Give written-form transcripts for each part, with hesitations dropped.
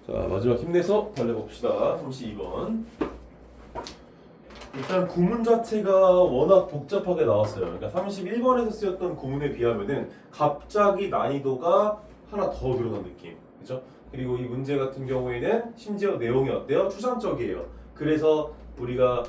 자, 마지막 힘내서 달려봅시다. 32번. 일단 구문 자체가 워낙 복잡하게 나왔어요. 그러니까 31번에서 쓰였던 구문에 비하면은 갑자기 난이도가 하나 더 늘어난 느낌. 그죠? 그리고 이 문제 같은 경우에는 심지어 내용이 어때요? 추상적이에요. 그래서 우리가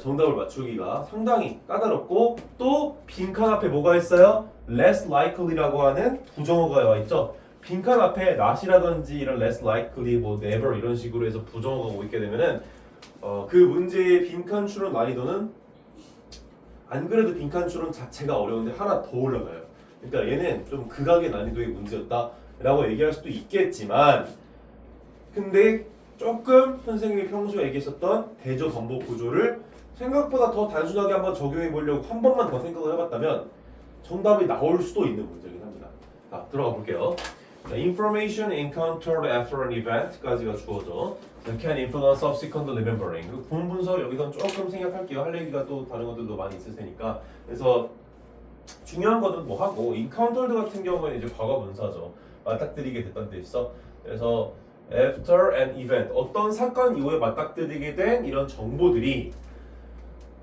정답을 맞추기가 상당히 까다롭고, 또 빈칸 앞에 뭐가 있어요? less likely라고 하는 부정어가 와 있죠. 빈칸 앞에 not이라든지 이런 less likely, 뭐 never 이런 식으로 해서 부정어가 오 있게 되면은 그 문제의 빈칸 추론 난이도는 안 그래도 빈칸 추론 자체가 어려운데 하나 더 올라가요. 그러니까 얘는 좀 극악의 난이도의 문제였다라고 얘기할 수도 있겠지만, 근데 조금 선생님이 평소에 얘기했었던 대조 반복 구조를 생각보다 더 단순하게 한번 적용해 보려고 한 번만 더 생각을 해봤다면 정답이 나올 수도 있는 문제긴 합니다. 자, 들어가 볼게요. Information encountered after an event까지가 주어져. Can influence subsequent remembering. 그 본분서 여기선 조금 생략할게요. 할 얘기가 또 다른 것들도 많이 있을 테니까. 그래서 중요한 거는 뭐 하고, encountered 같은 경우는 이제 과거 분사죠. 맞닥뜨리게 됐던 데 있어. 그래서 after an event, 어떤 사건 이후에 맞닥뜨리게 된 이런 정보들이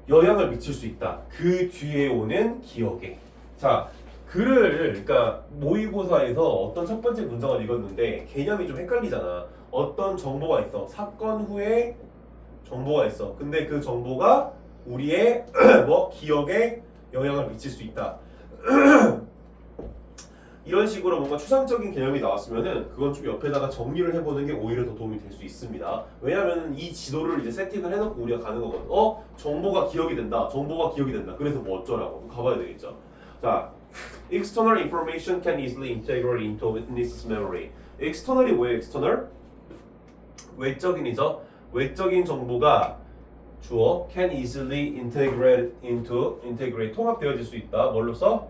영향을 미칠 수 있다. 그 뒤에 오는 기억에. 자, 그러니까 모의고사에서 어떤 첫 번째 문장을 읽었는데 개념이 좀 헷갈리잖아. 어떤 정보가 있어. 사건 후에 정보가 있어. 근데 그 정보가 우리의 뭐 기억에 영향을 미칠 수 있다. 이런 식으로 뭔가 추상적인 개념이 나왔으면은 그건 좀 옆에다가 정리를 해보는 게 오히려 더 도움이 될 수 있습니다. 왜냐하면 이 지도를 이제 세팅을 해놓고 우리가 가는 거거든. 정보가 기억이 된다. 정보가 기억이 된다. 그래서 뭐 어쩌라고 가봐야 되겠죠. 자, external information can easily integrate into witness's memory. external이 뭐예요? external? 외적인이죠. 외적인 정보가 주어 can easily integrate 통합되어질 수 있다. 뭘로써?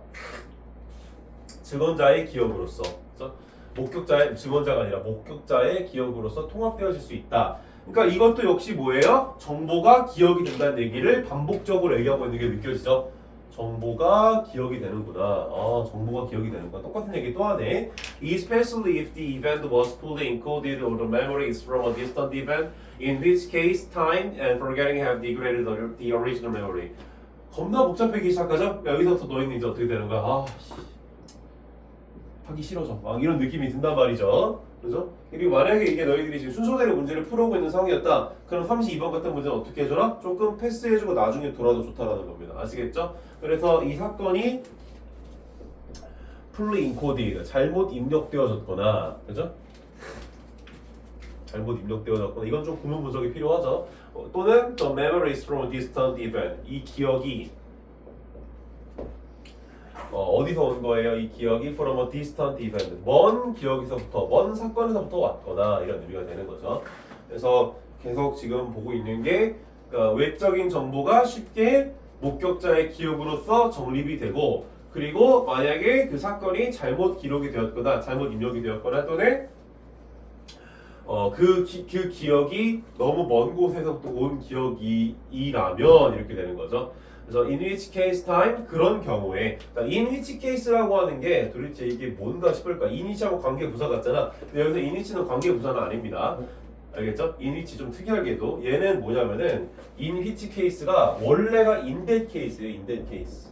증언자의 기억으로서. 그렇죠? 목격자의 증언자가 아니라 목격자의 기억으로서 통합되어질 수 있다. 그러니까 이것도 역시 뭐예요? 정보가 기억이 된다는 얘기를 반복적으로 얘기하고 있는 게 느껴지죠. 정보가 기억이 되는구나. 정보가 기억이 되는구나. 똑같은 얘기 또 하네. Especially if the event was fully encoded or the memory is from a distant event, in which case time and forgetting have degraded the original memory. 겁나 복잡해지기 시작하죠? 여기서부터 너희는 이제 어떻게 되는 거야? 하기 싫어져. 막 이런 느낌이 든단 말이죠. 그죠? 그리고 만약에 이게 너희들이 지금 순서대로 문제를 풀어오고 있는 상황이었다. 그럼 32번 같은 문제는 어떻게 해줘라? 조금 패스해주고 나중에 돌아도 좋다라는 겁니다. 아시겠죠? 그래서 이 사건이 fully encoded, 잘못 입력되어졌거나, 그죠? 잘못 입력되어졌거나, 이건 좀 구문 분석이 필요하죠. 또는 the memory is from a distant event, 이 기억이 어디서 온 거예요? 이 기억이 from a distant event, 먼 기억에서부터, 먼 사건에서부터 왔거나 이런 의미가 되는 거죠. 그래서 계속 지금 보고 있는 게, 그러니까 외적인 정보가 쉽게 목격자의 기억으로서 정립이 되고, 그리고 만약에 그 사건이 잘못 기록이 되었거나 잘못 입력이 되었거나, 또는 그 기억이 너무 먼 곳에서부터 온 기억이라면 이렇게 되는 거죠. 그래서 in which case time, 그런 경우에, 그러니까 in which case라고 하는 게 도대체 이게 뭔가 싶을까? in which하고 관계 부사 같잖아. 근데 여기서 in which는 관계 부사는 아닙니다. 알겠죠? in which 좀 특이하게도 얘는 뭐냐면은 in which case가 원래가 in that case예요. in that case.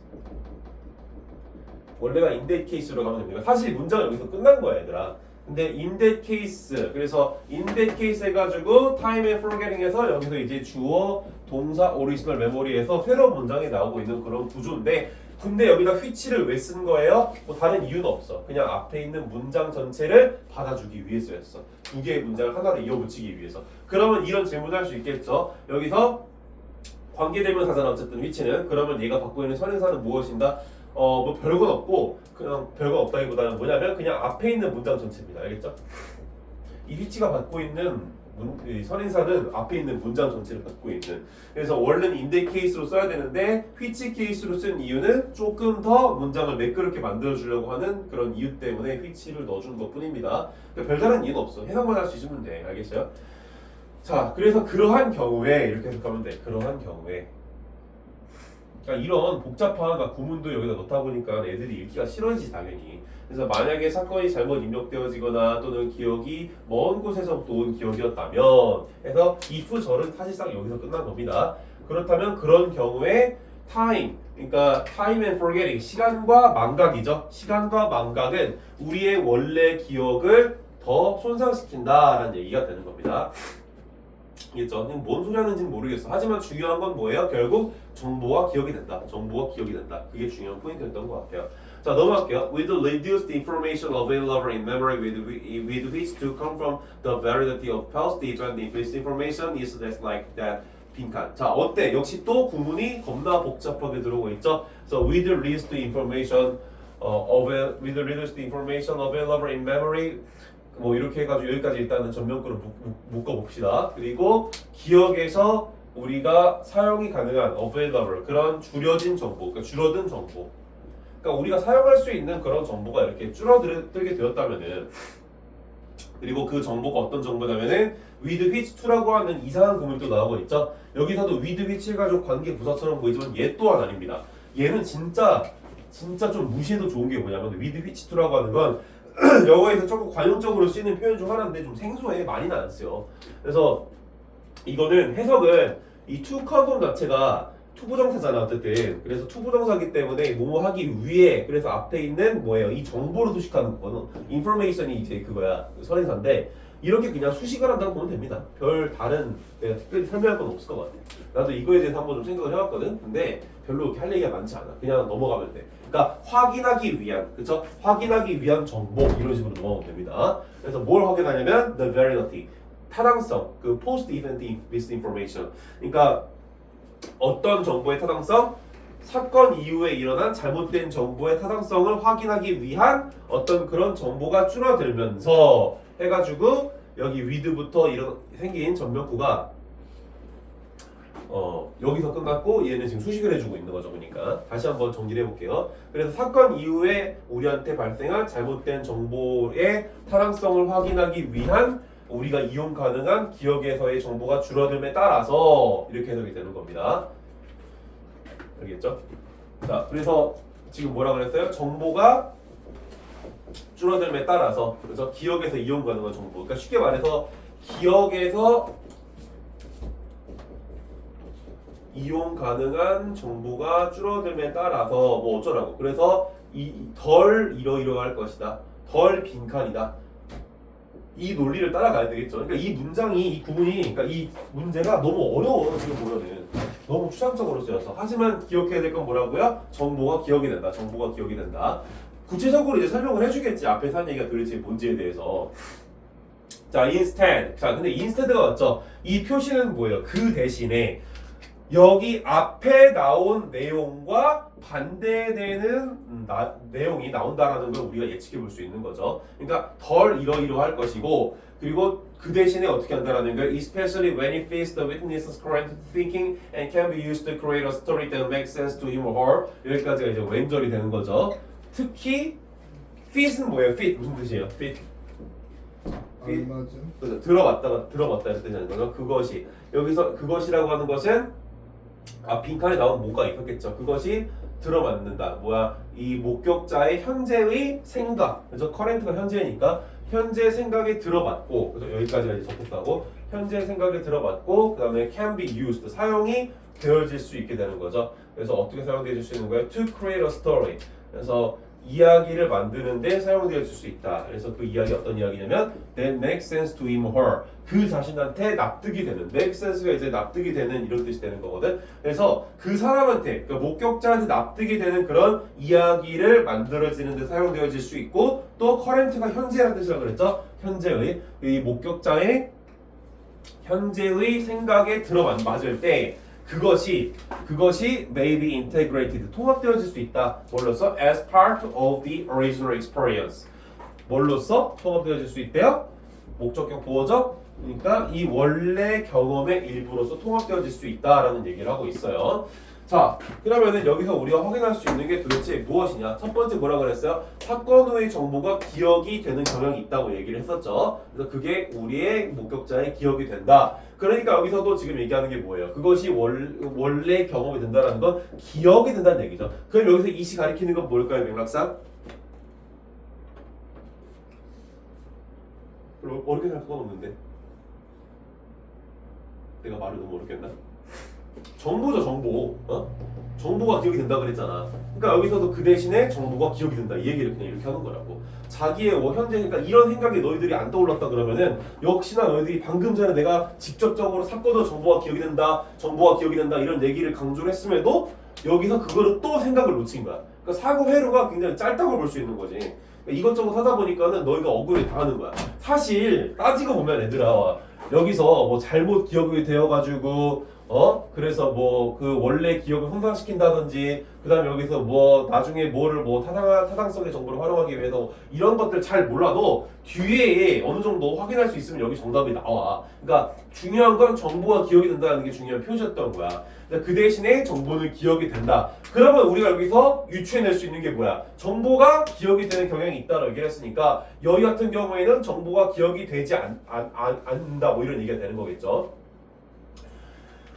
원래가 in that case로 가면 됩니다. 사실 문장은 여기서 끝난 거야, 얘들아. 근데 in that case, 그래서 in that case 해가지고 time and forgetting에서 여기서 이제 주어, 동사, 오리지널 메모리에서 새로운 문장이 나오고 있는 그런 구조인데, 근데 여기다 which를 왜 쓴 거예요? 뭐 다른 이유는 없어. 그냥 앞에 있는 문장 전체를 받아주기 위해서였어. 두 개의 문장을 하나로 이어붙이기 위해서. 그러면 이런 질문을 할 수 있겠죠. 여기서 관계대명사잖아 어쨌든 which는. 그러면 얘가 갖고 있는 선행사는 무엇인가? 뭐 별건 없고, 그냥 별건 없다기보다는 뭐냐면 그냥 앞에 있는 문장 전체입니다. 알겠죠? 이 which가 갖고 있는 선행사는 앞에 있는 문장 전체를 갖고 있는. 그래서 원래는 in that case로 써야 되는데 which case로 쓴 이유는 조금 더 문장을 매끄럽게 만들어주려고 하는 그런 이유 때문에 which를 넣어주는 것 뿐입니다. 그러니까 별다른 이유는 없어. 해석만 할 수 있으면 돼. 알겠어요? 자, 그래서 그러한 경우에 이렇게 해석하면 돼. 그러한 경우에 그러니까 이런 복잡한 막 구문도 여기다 넣다 보니까 애들이 읽기가 싫어지지 당연히. 그래서 만약에 사건이 잘못 입력되어지거나 또는 기억이 먼 곳에서부터 온 기억이었다면 해서 if절은 사실상 여기서 끝난 겁니다. 그렇다면 그런 경우에 time, 그러니까 time and forgetting, 시간과 망각이죠. 시간과 망각은 우리의 원래 기억을 더 손상시킨다라는 얘기가 되는 겁니다. 알겠죠? 뭔 소리 하는지는 모르겠어. 하지만 중요한 건 뭐예요? 결국 정보가 기억이 된다. 정보가 기억이 된다. 그게 중요한 포인트였던 것 같아요. 자, 넘어갈게요. With reduced information available in memory with which to come from the variety of past event, this information is less like that. 빈칸. 자, 어때? 역시 또 구문이 겁나 복잡하게 들어오고 있죠. So with reduced information, with reduced information available in memory, 뭐 이렇게 해가지고 여기까지 일단은 전면구를 묶어봅시다. 그리고 기억에서 우리가 사용이 가능한 available, 그런 줄여진 정보, 그러니까 줄어든 정보, 그러니까 우리가 사용할 수 있는 그런 정보가 이렇게 줄어들게 되었다면은, 그리고 그 정보가 어떤 정보냐면은 with which to라고 하는 이상한 구문도 나오고 있죠. 여기서도 with which 해가지고 관계 부사처럼 보이지만 얘 또한 아닙니다. 얘는 진짜 좀 무시해도 좋은 게 뭐냐면 with which to라고 하는 건 영어에서 조금 관용적으로 쓰이는 표현 중 하나인데 좀 생소해. 많이는 안 쓰요. 그래서 이거는 해석은 이 to confirm 자체가 투부정사잖아 어쨌든. 그래서 투부정사기 때문에 뭐뭐 하기 위해, 그래서 앞에 있는 뭐예요? 이 정보를 수식하는 거는 information이 이제 그거야, 선행사인데 이렇게 그냥 수식을 한다고 보면 됩니다. 별 다른 내가 특별히 설명할 건 없을 것 같아. 나도 이거에 대해서 한번 좀 생각을 해봤거든. 근데 별로 이렇게 할 얘기가 많지 않아. 그냥 넘어가면 돼. 그러니까 확인하기 위한, 그쵸? 확인하기 위한 정보, 이런 식으로 넘어가면 됩니다. 그래서 뭘 확인하냐면 the verity, 타당성, 그 post event misinformation. 그러니까 어떤 정보의 타당성? 사건 이후에 일어난 잘못된 정보의 타당성을 확인하기 위한 어떤 그런 정보가 줄어들면서 해가지고 여기 with부터 생긴 전면구가 여기서 끝났고 얘는 지금 수식을 해주고 있는 거죠. 그러니까 다시 한번 정리를 해볼게요. 그래서 사건 이후에 우리한테 발생한 잘못된 정보의 타당성을 확인하기 위한 우리가 이용 가능한 기억에서의 정보가 줄어듦에 따라서 이렇게 해석이 되는 겁니다. 알겠죠? 자, 그래서 지금 뭐라 그랬어요? 정보가 줄어듦에 따라서, 그래서 기억에서 이용 가능한 정보. 그러니까 쉽게 말해서 기억에서 이용 가능한 정보가 줄어듦에 따라서 뭐 어쩌라고. 그래서 덜 이러이러할 것이다. 덜 빈칸이다. 이 논리를 따라가야 되겠죠. 그러니까 이 문장이, 이 구문이, 그러니까 이 문제가 너무 어려워. 지금 보면은 너무 추상적으로 쓰여서. 하지만 기억해야 될 건 뭐라고요? 정보가 기억이 된다. 정보가 기억이 된다. 구체적으로 이제 설명을 해주겠지. 앞에서 한 얘기가 도대체 뭔지에 대해서. 자, instead. 자, 근데 instead가 맞죠? 이 표시는 뭐예요? 그 대신에 여기 앞에 나온 내용과 반대되는 내용이 나온다라는 걸 우리가 예측해 볼 수 있는 거죠. 그러니까 덜 이러이러할 것이고, 그리고 그 대신에 어떻게 한다라는 걸 especially when it fits the witness's current thinking and can be used to create a story that makes sense to him or her. 여기까지가 이제 왼절이 되는 거죠. 특히 fit은 뭐예요? fit 무슨 뜻이에요? fit. 그래서 들어봤다 이런 뜻이 아니라 그것이, 여기서 그것이라고 하는 것은 빈칸에 나온 뭐가 있었겠죠. 그것이 들어맞는다. 이 목격자의 현재의 생각. 그래서 커렌트가 현재니까 현재 생각에 들어맞고, 그래서 여기까지가 이제 접속사고, 현재 생각에 들어맞고, 그 다음에 can be used, 사용이 되어질 수 있게 되는 거죠. 그래서 어떻게 사용되어질 수 있는 거예요? To create a story. 그래서 이야기를 만드는데 사용되어질 수 있다. 그래서 그 이야기 어떤 이야기냐면 that makes sense to him or her. 그 자신한테 납득이 되는, make sense가 이제 납득이 되는 이런 뜻이 되는 거거든. 그래서 그 사람한테, 그 목격자한테 납득이 되는 그런 이야기를 만들어지는 데 사용되어질 수 있고, 또 current가 현재라는 뜻이라고 그랬죠. 현재의, 이 목격자의 현재의 생각에 들어맞을 때 그것이 may be integrated, 통합되어질 수 있다. 뭘로써? as part of the original experience. 뭘로써 통합되어질 수 있대요? 목적격 보어적. 그러니까 이 원래 경험의 일부로서 통합되어질 수 있다라는 얘기를 하고 있어요. 자, 그러면은 여기서 우리가 확인할 수 있는 게 도대체 무엇이냐? 첫 번째 뭐라 그랬어요? 사건 후의 정보가 기억이 되는 경향이 있다고 얘기를 했었죠. 그래서 그게 우리의 목격자의 기억이 된다. 그러니까 여기서도 지금 얘기하는 게 뭐예요? 그것이 원래 경험이 된다는 건 기억이 된다는 얘기죠. 그럼 여기서 이시 가리키는 건 뭘까요, 맥락상? 별로 어렵게 생각할 건 없는데 내가 말을 너무 어렵게 했나? 정보죠, 정보. 정보가 기억이 된다 그랬잖아. 그러니까 여기서도 그 대신에 정보가 기억이 된다 이 얘기를 그냥 이렇게 하는 거라고. 자기의 현재 그러니까 이런 생각이 너희들이 안 떠올랐다 그러면은 역시나 너희들이 방금 전에 내가 직접적으로 사건으로 정보가 기억이 된다, 정보가 기억이 된다 이런 얘기를 강조를 했음에도 여기서 그거를 또 생각을 놓친 거야. 그러니까 사고 회로가 굉장히 짧다고 볼 수 있는 거지. 그러니까 이것저것 하다 보니까는 너희가 억울해 당하는 거야. 사실 따지고 보면 얘들아 여기서 뭐 잘못 기억이 되어가지고 그래서 뭐 그 원래 기억을 손상시킨다든지 그다음에 여기서 뭐 나중에 뭐를 뭐 타당성의 정보를 활용하기 위해서 이런 것들 잘 몰라도 뒤에 어느 정도 확인할 수 있으면 여기 정답이 나와. 그러니까 중요한 건 정보가 기억이 된다는 게 중요한 표시였던 거야. 그 대신에 정보는 기억이 된다. 그러면 우리가 여기서 유추해낼 수 있는 게 뭐야? 정보가 기억이 되는 경향이 있다라고 얘기를 했으니까 여기 같은 경우에는 정보가 기억이 되지 않는다 뭐 이런 얘기가 되는 거겠죠.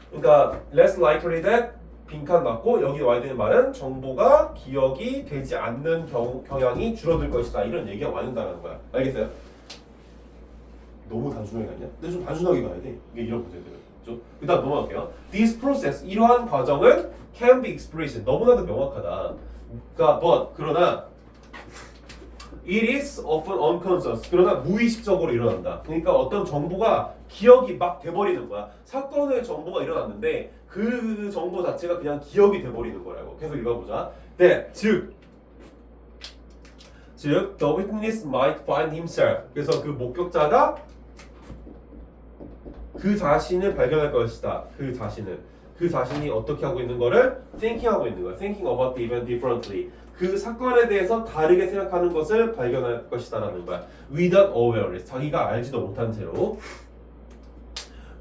그러니까 less likely that 빈칸 맞고 여기 와야 되는 말은 정보가 기억이 되지 않는 경향이 줄어들 것이다 이런 얘기가 와야 된다는 거야. 알겠어요? 너무 단순하게 갔냐? 근데 좀 단순하게 가야 돼. 이게 이런 문제들은. 그 다음 넘어갈게요. This process, 이러한 과정은 can be expressed. 너무나도 명확하다. 그러니까 그러나 it is often unconscious. 그러나 무의식적으로 일어난다. 그러니까 어떤 정보가 기억이 막 돼버리는 거야. 사건의 정보가 일어났는데 그 정보 자체가 그냥 기억이 돼버리는 거라고. 계속 읽어보자. 네, 즉 the witness might find himself. 그래서 그 목격자가 그 자신을 발견할 것이다. 그 자신이 어떻게 하고 있는 거를 thinking 하고 있는 거야. thinking about the event differently. 그 사건에 대해서 다르게 생각하는 것을 발견할 것이다라는 거야. without awareness. 자기가 알지도 못한 채로.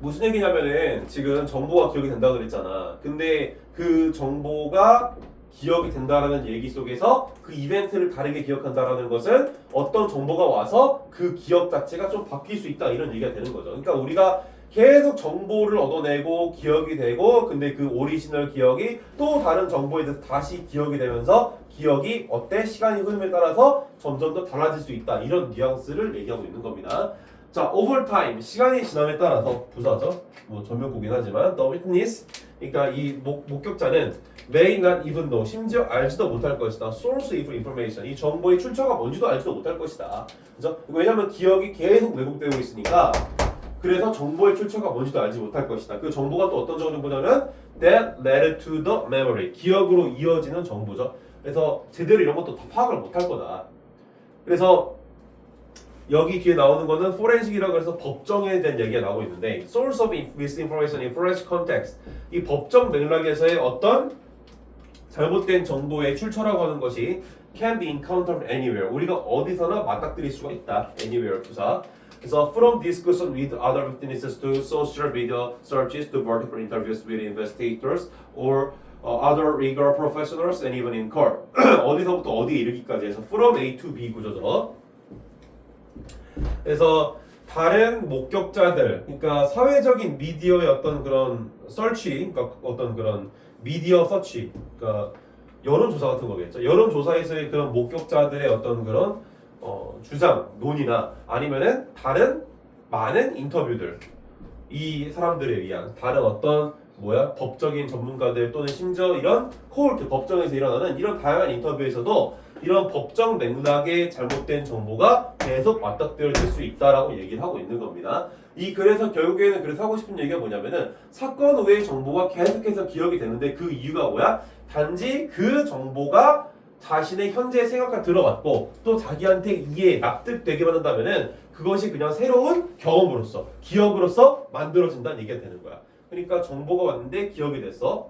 무슨 얘기냐면은 지금 정보가 기억이 된다고 그랬잖아. 근데 그 정보가 기억이 된다라는 얘기 속에서 그 이벤트를 다르게 기억한다라는 것은 어떤 정보가 와서 그 기억 자체가 좀 바뀔 수 있다 이런 얘기가 되는 거죠. 그러니까 우리가 계속 정보를 얻어내고 기억이 되고 근데 그 오리지널 기억이 또 다른 정보에 대해서 다시 기억이 되면서 기억이 어때? 시간이 흐름에 따라서 점점 더 달라질 수 있다 이런 뉘앙스를 얘기하고 있는 겁니다. 자, over time 시간이 지남에 따라서 부사죠. 뭐 전면구긴 하지만 the witness 그러니까 이 목격자는 may not even know 심지어 알지도 못할 것이다. source of information 이 정보의 출처가 뭔지도 알지도 못할 것이다. 그죠? 왜냐하면 기억이 계속 왜곡되고 있으니까 그래서 정보의 출처가 뭔지도 알지 못할 것이다. 그 정보가 또 어떤 정보냐면 that led to the memory 기억으로 이어지는 정보죠. 그래서 제대로 이런 것도 다 파악을 못할 거다. 그래서 여기 뒤에 나오는 거는 forensik이라고 해서 법정에 대한 얘기가 나오고 있는데 source of misinformation in forensic context 이 법정 맥락에서의 어떤 잘못된 정보의 출처라고 하는 것이 can be encountered anywhere 우리가 어디서나 맞닥뜨릴 수가 있다. anywhere 부사. 그래서 from discussion with other witnesses to social media searches to vertical interviews with investigators or other legal professionals and even in court 어디서부터 어디에 이르기까지 해서 from A to B 구조죠. 그래서 다른 목격자들, 그러니까 사회적인 미디어의 어떤 그런 설치, 그러니까 어떤 그런 미디어 서치, 그러니까 여론조사 같은 거겠죠. 여론조사에서의 그런 목격자들의 어떤 그런 주장, 논의나 아니면은 다른 많은 인터뷰들, 이 사람들에 의한 다른 어떤 법적인 전문가들 또는 심지어 이런 코르트 법정에서 일어나는 이런 다양한 인터뷰에서도 이런 법정 맥락의 잘못된 정보가 계속 맞닥뜨려질 수 있다라고 얘기를 하고 있는 겁니다. 그래서 결국에는 그래서 하고 싶은 얘기가 뭐냐면은 사건 후의 정보가 계속해서 기억이 되는데 그 이유가 뭐야? 단지 그 정보가 자신의 현재 생각과 들어맞고 또 자기한테 이해, 납득되기만 한다면은 그것이 그냥 새로운 경험으로서 기억으로서 만들어진다는 얘기가 되는 거야. 그러니까 정보가 왔는데 기억이 됐어.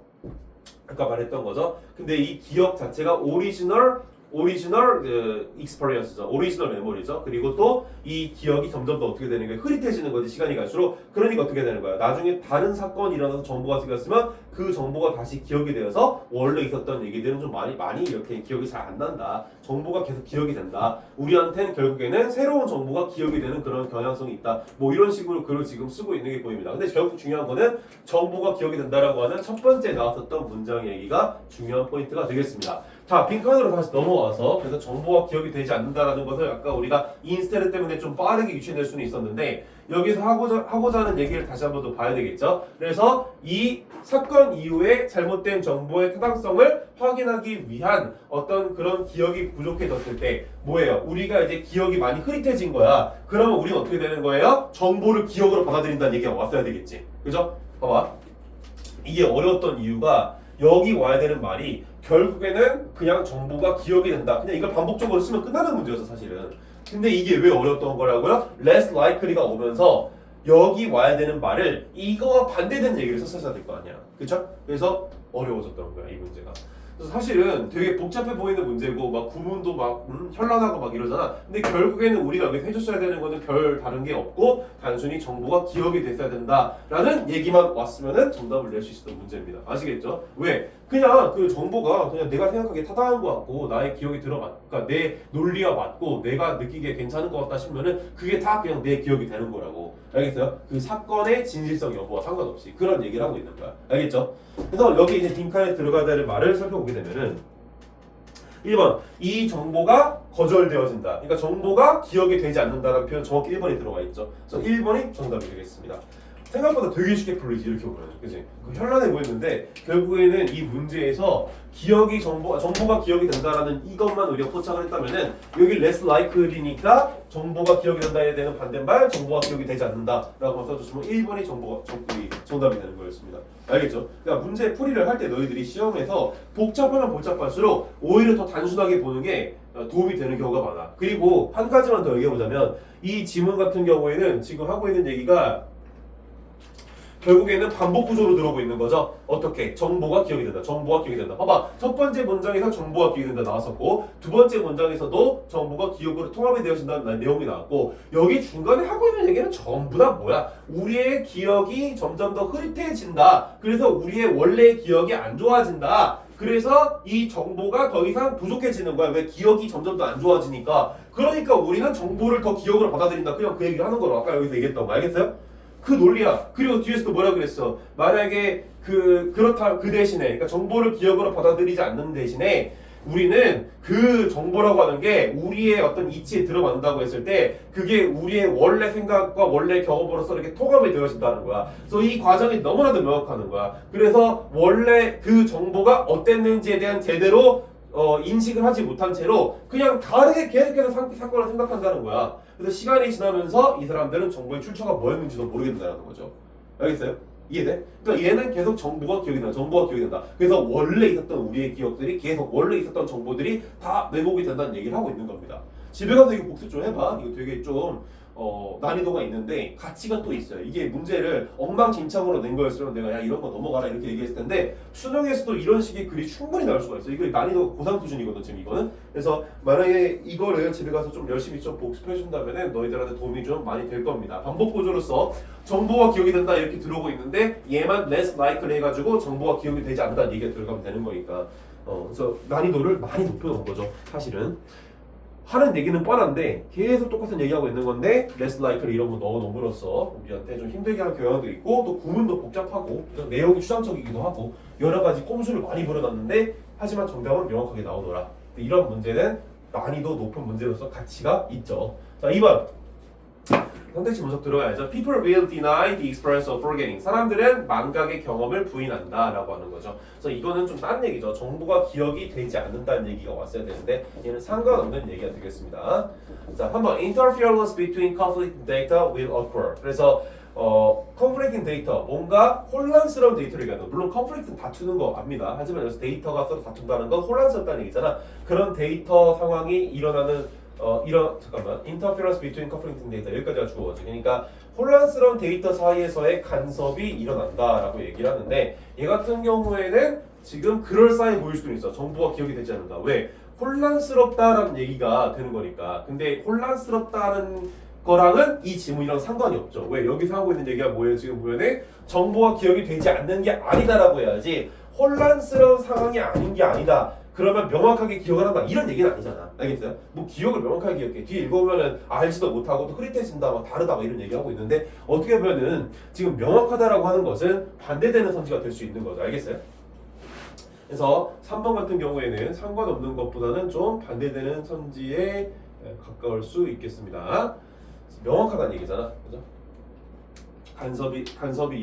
아까 말했던 거죠. 근데 이 기억 자체가 오리지널 오리지널 익스퍼리언스죠. 오리지널 메모리죠. 그리고 또 이 기억이 점점 더 어떻게 되는 거예요? 흐릿해지는 거지 시간이 갈수록. 그러니까 어떻게 되는 거야? 나중에 다른 사건이 일어나서 정보가 생겼으면 그 정보가 다시 기억이 되어서 원래 있었던 얘기들은 좀 많이 이렇게 기억이 잘 안 난다. 정보가 계속 기억이 된다. 우리한테는 결국에는 새로운 정보가 기억이 되는 그런 경향성이 있다. 뭐 이런 식으로 글을 지금 쓰고 있는 게 보입니다. 근데 결국 중요한 거는 정보가 기억이 된다라고 하는 첫 번째 나왔었던 문장 얘기가 중요한 포인트가 되겠습니다. 자, 빈칸으로 다시 넘어와서 그래서 정보가 기억이 되지 않는다라는 것을 아까 우리가 인스테르 때문에 좀 빠르게 유추해낼 수는 있었는데 여기서 하고자 하는 얘기를 다시 한번 더 봐야 되겠죠. 그래서 이 사건 이후에 잘못된 정보의 타당성을 확인하기 위한 어떤 그런 기억이 부족해졌을 때 뭐예요? 우리가 이제 기억이 많이 흐릿해진 거야. 그러면 우리가 어떻게 되는 거예요? 정보를 기억으로 받아들인다는 얘기가 왔어야 되겠지. 그죠? 봐봐. 이게 어려웠던 이유가 여기 와야 되는 말이 결국에는 그냥 정보가 기억이 된다. 그냥 이걸 반복적으로 쓰면 끝나는 문제였어 사실은. 근데 이게 왜 어려웠던 거라고요? less likely가 오면서 여기 와야 되는 말을 이거와 반대되는 얘기를 썼어야 될 거 아니야. 그쵸? 그래서 어려워졌던 거야 이 문제가. 그래서 사실은 되게 복잡해 보이는 문제고 막 구문도 막 현란하고 막 이러잖아. 근데 결국에는 우리가 여기서 해줬어야 되는 거는 별 다른 게 없고 단순히 정보가 기억이 됐어야 된다라는 얘기만 왔으면은 정답을 낼 수 있었던 문제입니다. 아시겠죠? 왜? 그냥 그 정보가 그냥 내가 생각하기에 타당한 것 같고 나의 기억이 그러니까 내 논리와 맞고 내가 느끼기에 괜찮은 것 같다 싶으면은 그게 다 그냥 내 기억이 되는 거라고. 알겠어요? 그 사건의 진실성 여부와 상관없이 그런 얘기를 하고 있는 거야. 알겠죠? 그래서 여기 이제 빈칸에 들어가야 될 말을 살펴보게 되면은 1번 이 정보가 거절되어진다. 그러니까 정보가 기억이 되지 않는다라는 표현 정확히 1번이 들어가 있죠. 그래서 1번이 정답이 되겠습니다. 생각보다 되게 쉽게 풀리지 이렇게 보면, 그지? 현란해 보이는데 결국에는 이 문제에서 정보가 기억이 된다라는 이것만 우리가 포착을 했다면은 여기 less likely니까 정보가 기억이 된다에 대한 반대말 정보가 기억이 되지 않는다라고 써줬으면 1번이 정답이 되는 거였습니다. 알겠죠? 그러니까 문제 풀이를 할 때 너희들이 시험에서 복잡하면 복잡할수록 오히려 더 단순하게 보는 게 도움이 되는 경우가 많아. 그리고 한 가지만 더 얘기해보자면 이 지문 같은 경우에는 지금 하고 있는 얘기가 결국에는 반복 구조로 들어오고 있는 거죠. 어떻게? 정보가 기억이 된다. 정보가 기억이 된다. 봐봐. 첫 번째 문장에서 정보가 기억이 된다 나왔었고 두 번째 문장에서도 정보가 기억으로 통합이 되어진다는 내용이 나왔고 여기 중간에 하고 있는 얘기는 전부 다 뭐야? 우리의 기억이 점점 더 흐릿해진다. 그래서 우리의 원래의 기억이 안 좋아진다. 그래서 이 정보가 더 이상 부족해지는 거야. 왜? 기억이 점점 더 안 좋아지니까. 그러니까 우리는 정보를 더 기억으로 받아들인다. 그냥 그 얘기를 하는 거로 아까 여기서 얘기했던 거 알겠어요? 그 논리야. 그리고 뒤에서도 뭐라 그랬어? 만약에 그렇다 그 대신에 그러니까 정보를 기억으로 받아들이지 않는 대신에 우리는 그 정보라고 하는 게 우리의 어떤 이치에 들어간다고 했을 때 그게 우리의 원래 생각과 원래 경험으로서 이렇게 통합이 되어진다는 거야. 그래서 이 과정이 너무나도 명확하는 거야. 그래서 원래 그 정보가 어땠는지에 대한 제대로 인식을 하지 못한 채로 그냥 다르게 계속해서 사건을 생각한다는 거야. 그래서 시간이 지나면서 이 사람들은 정보의 출처가 뭐였는지도 모르겠다는 거죠. 알겠어요? 이해돼? 그러니까 얘는 계속 정보가 기억이 된다. 그래서 원래 있었던 우리의 기억들이 계속 원래 있었던 정보들이 다 왜곡이 된다는 얘기를 하고 있는 겁니다. 집에 가서 이거 복습 좀 해봐. 이거 되게 좀 난이도가 있는데 가치가 또 있어요. 이게 문제를 엉망진창으로 낸 거였으면 내가 야 이런 거 넘어가라 이렇게 얘기했을 텐데 수능에서도 이런 식의 글이 충분히 나올 수가 있어요. 이거 난이도가 고상 수준이거든 지금 이거는. 그래서 만약에 이거를 집에 가서 좀 열심히 좀 복습해 준다면은 너희들한테 도움이 좀 많이 될 겁니다. 반복 구조로서 정보가 기억이 된다 이렇게 들어오고 있는데 얘만 less likely 해가지고 정보가 기억이 되지 않는다는 얘기가 들어가면 되는 거니까 그래서 난이도를 많이 높여놓은 거죠 사실은. 하는 얘기는 뻔한데 계속 똑같은 얘기하고 있는 건데 less likely 이런 거 넣어놓음으로써 우리한테 좀 힘들게 하는 경향도 있고 또 구문도 복잡하고 내용이 추상적이기도 하고 여러 가지 꼼수를 많이 불어놨는데 하지만 정답은 명확하게 나오더라. 이런 문제는 난이도 높은 문제로서 가치가 있죠. 자 2번 선택지 분석 들어가야죠. People will deny the experience of forgetting. 사람들은 망각의 경험을 부인한다 라고 하는 거죠. 그래서 이거는 좀 다른 얘기죠. 정보가 기억이 되지 않는다는 얘기가 왔어야 되는데 얘는 상관없는 얘기가 되겠습니다. 자, 한번 interference between conflicting data will occur. 그래서 conflicting data, 뭔가 혼란스러운 데이터를 얘기하는 물론 conflict는 다투는 거 압니다. 하지만 여기서 데이터가 서로 다툰다는 건 혼란스럽다는 얘기잖아. 그런 데이터 상황이 일어나는 interference between conflicting data 여기까지가 주어져. 그러니까 혼란스러운 데이터 사이에서의 간섭이 일어난다라고 얘기를 하는데 얘 같은 경우에는 지금 그럴싸해 보일 수도 있어. 정보가 기억이 되지 않는다. 왜? 혼란스럽다라는 얘기가 되는 거니까. 근데 혼란스럽다는 거랑은 이 지문이랑 상관이 없죠. 왜? 여기서 하고 있는 얘기가 뭐예요? 지금 보면은 정보가 기억이 되지 않는 게 아니다라고 해야지 혼란스러운 상황이 아닌 게 아니다. 그러면 명확하게 기억을 한다. 이런 얘기는 아니잖아. 알겠어요? 뭐 기억을 명확하게 기억해. 뒤에 읽어보면은 알지도 못하고 또 흐릿해진다, 막 다르다, 막 이런 얘기하고 있는데 어떻게 보면은 지금 명확하다라고 하는 것은 반대되는 선지가 될 수 있는 거죠. 알겠어요? 그래서 3번 같은 경우에는 상관없는 것보다는 좀 반대되는 선지에 가까울 수 있겠습니다. 명확하다는 얘기잖아. 그죠? 간섭이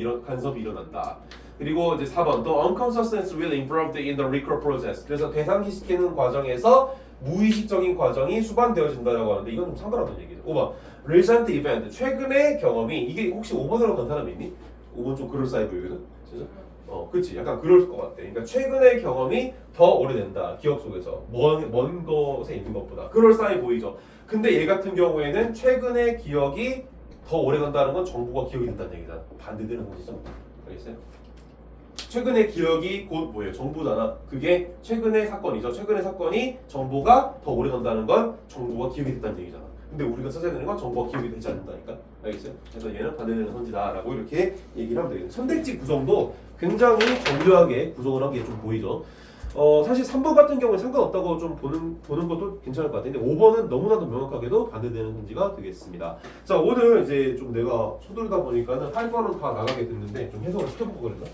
일어난다. 그리고 이제 4번 또 unconsciousness will involved in the recall process. 그래서 대상시키는 과정에서 무의식적인 과정이 수반되어진다라고 하는데 이건 좀 상관없는 얘기죠. 5번 recent event 최근의 경험이 이게 혹시 5번으로 간 사람 있니? 5번 좀 그럴싸해 보이거든. 진짜? 그렇지. 약간 그럴 것 같아. 그러니까 최근의 경험이 더 오래된다. 기억 속에서 먼 것에 있는 것보다 그럴싸해 보이죠. 근데 얘 같은 경우에는 최근의 기억이 더 오래 간다는 건 정보가 기억이 된다는 얘기잖아. 반대되는 것이죠. 알겠어요? 최근의 기억이 곧 뭐예요? 정보잖아. 그게 최근의 사건이죠. 최근의 사건이 정보가 더 오래 간다는 건 정보가 기억이 됐다는 얘기잖아. 근데 우리가 써야 되는 건 정보가 기억이 되지 않는다니까. 알겠어요? 그래서 얘는 반대되는 선지다라고 이렇게 얘기를 하면 되겠네. 선택지 구성도 굉장히 정교하게 구성을 한 게 좀 보이죠. 사실 3번 같은 경우에 상관없다고 좀 보는 것도 괜찮을 것 같은데 5번은 너무나도 명확하게도 반대되는 선지가 되겠습니다. 자, 오늘 이제 좀 내가 서두르다 보니까는 할 거는 다 나가게 됐는데 좀 해석을 시켜보고 그랬나?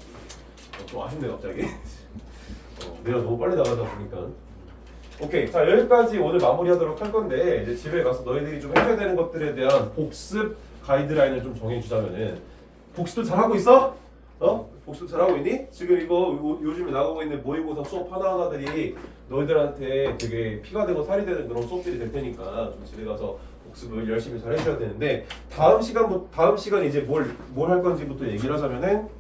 좀 아쉽네 갑자기. 내가 너무 빨리 나가다 보니까. 오케이, 자 여기까지 오늘 마무리하도록 할 건데 이제 집에 가서 너희들이 좀 해줘야 되는 것들에 대한 복습 가이드라인을 좀 정해주자면은 복습도 잘하고 있어? 복습 잘하고 있니? 지금 이거 요즘에 나가고 있는 모의고사 수업 하나하나들이 너희들한테 되게 피가 되고 살이 되는 그런 수업들이 될 테니까 좀 집에 가서 복습을 열심히 잘 해줘야 되는데 다음 시간 이제 뭘 할 건지부터 얘기를 하자면은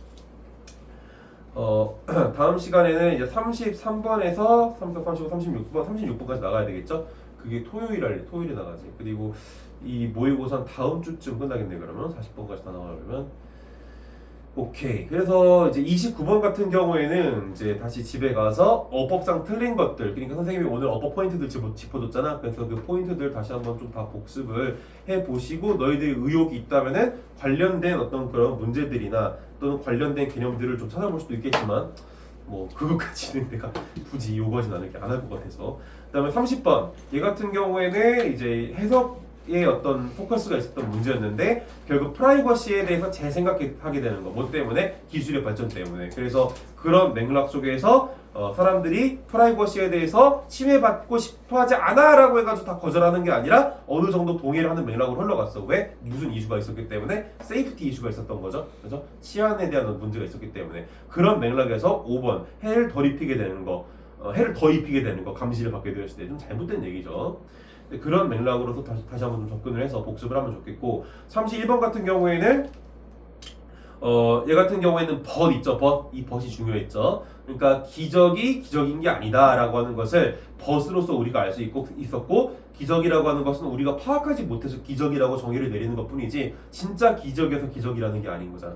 다음 시간에는 이제 33번에서 35, 36번까지 나가야 되겠죠? 그게 토요일에 나가지. 그리고 이 모의고사는 다음 주쯤 끝나겠네. 그러면 40번까지 다 나가려면 오케이. 그래서 이제 29번 같은 경우에는 이제 다시 집에 가서 어법상 틀린 것들, 그러니까 선생님이 오늘 어법 포인트들 짚어줬잖아. 그래서 그 포인트들 다시 한번 좀 다 복습을 해보시고 너희들이 의혹이 있다면은 관련된 어떤 그런 문제들이나 또는 관련된 개념들을 좀 찾아볼 수도 있겠지만 뭐 그것까지는 내가 굳이 요구하진 않을 것 같아서. 그다음에 30번 얘 같은 경우에는 이제 해석의 어떤 포커스가 있었던 문제였는데 결국 프라이버시에 대해서 재생각하게 되는 거. 뭐 때문에? 기술의 발전 때문에. 그래서 그런 맥락 속에서 사람들이 프라이버시에 대해서 침해받고 싶어하지 않아라고 해가지고 다 거절하는 게 아니라 어느 정도 동의를 하는 맥락으로 흘러갔어. 왜? 무슨 이슈가 있었기 때문에 세이프티 이슈가 있었던 거죠. 그래서 치안에 대한 문제가 있었기 때문에 그런 맥락에서 5번 해를 더 입히게 되는 거, 감시를 받게 되었을 때 좀 잘못된 얘기죠. 그런 맥락으로서 다시 한번 좀 접근을 해서 복습을 하면 좋겠고 31번 같은 경우에는 얘 같은 경우에는 벗 있죠. 이 벗이 중요했죠. 그러니까 기적인 게 아니다라고 하는 것을 벗으로서 우리가 알 수 있었고 기적이라고 하는 것은 우리가 파악하지 못해서 기적이라고 정의를 내리는 것뿐이지 진짜 기적에서 기적이라는 게 아닌 거잖아.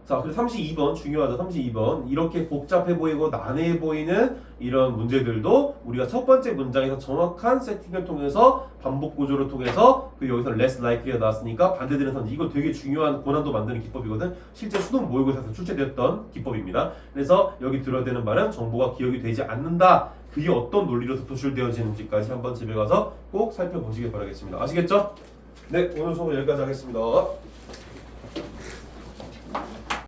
자, 그리고 32번 중요하죠. 32번 이렇게 복잡해 보이고 난해해 보이는 이런 문제들도 우리가 첫 번째 문장에서 정확한 세팅을 통해서 반복 구조를 통해서 여기서 less likely가 나왔으니까 반대되는 선지 이거 되게 중요한 고난도 만드는 기법이거든. 실제 수능 모의고사에서 출제되었던 기법입니다. 그래서 여기 들어야 되는 말은 정보가 기억이 되지 않는다. 그게 어떤 논리로서 도출되어지는지까지 한번 집에 가서 꼭 살펴보시길 바라겠습니다. 아시겠죠? 네, 오늘 수업 여기까지 하겠습니다.